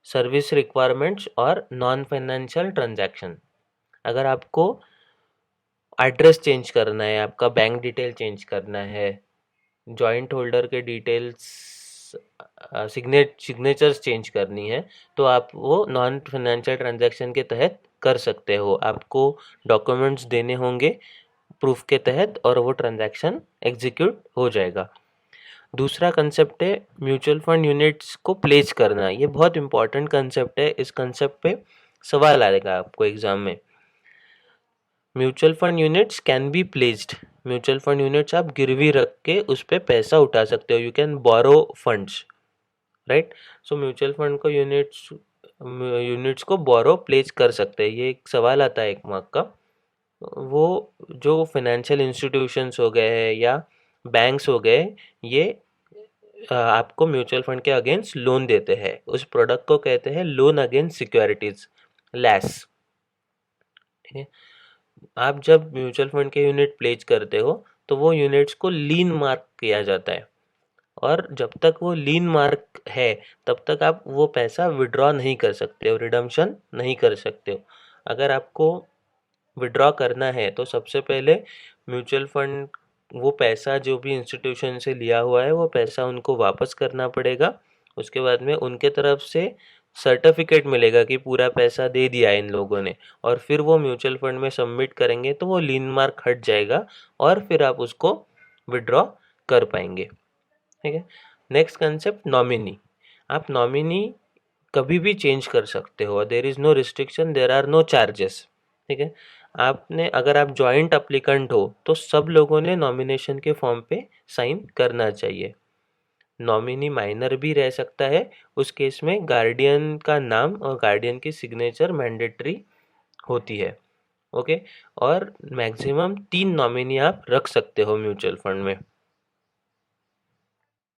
Service requirements और non financial transaction. अगर आपको एड्रेस चेंज करना है, आपका बैंक डिटेल चेंज करना है, जॉइंट होल्डर के डिटेल्स सिग्नेचर्स चेंज करनी है, तो आप वो नॉन फाइनेंशियल ट्रांजैक्शन के तहत कर सकते हो। आपको डॉक्यूमेंट्स देने होंगे प्रूफ के तहत और वो ट्रांजैक्शन एग्जीक्यूट हो जाएगा। दूसरा कंसेप्ट है म्यूचुअल फंड यूनिट्स को प्लेस करना। ये बहुत इंपॉर्टेंट कंसेप्ट है। इस कंसेप्ट पे सवाल आएगा आपको एग्जाम में। Mutual fund units can be placed. Mutual fund units आप गिरवी रख के उस पर पैसा उठा सकते हो। You can borrow funds, right. So mutual fund को यूनिट्स को बोरो प्लेस कर सकते हैं। ये एक सवाल आता है 1 मार्क का। वो जो फाइनेंशियल इंस्टीट्यूशंस हो गए हैं या बैंक्स हो गए, ये आपको म्यूचुअल फंड के अगेंस्ट लोन देते हैं। उस प्रोडक्ट को कहते हैं लोन अगेंस्ट सिक्योरिटीज, लैस। आप जब म्यूचुअल फंड के यूनिट प्लेज करते हो तो वो यूनिट्स को लीन मार्क किया जाता है, और जब तक वो लीन मार्क है तब तक आप वो पैसा विड्रॉ नहीं कर सकते हो, रिडम्पशन नहीं कर सकते हो। अगर आपको विड्रॉ करना है तो सबसे पहले म्यूचुअल फंड वो पैसा जो भी इंस्टीट्यूशन से लिया हुआ है वो पैसा उनको वापस करना पड़ेगा। उसके बाद में उनके तरफ से सर्टिफिकेट मिलेगा कि पूरा पैसा दे दिया इन लोगों ने, और फिर वो म्यूचुअल फंड में सबमिट करेंगे तो वो लीन मार्क हट जाएगा और फिर आप उसको विड्रॉ कर पाएंगे। ठीक है। Next concept nominee. आप नॉमिनी कभी भी चेंज कर सकते हो। There is no restriction, there are no charges. ठीक है। आपने अगर आप जॉइंट अप्लीकेंट हो तो सब लोगों ने नॉमिनेशन के फॉर्म पे साइन करना चाहिए। नॉमिनी माइनर भी रह सकता है। उस केस में गार्डियन का नाम और गार्डियन की सिग्नेचर मैंडेटरी होती है। ओके। और मैक्सिमम 3 नॉमिनी आप रख सकते हो म्यूचुअल फंड में।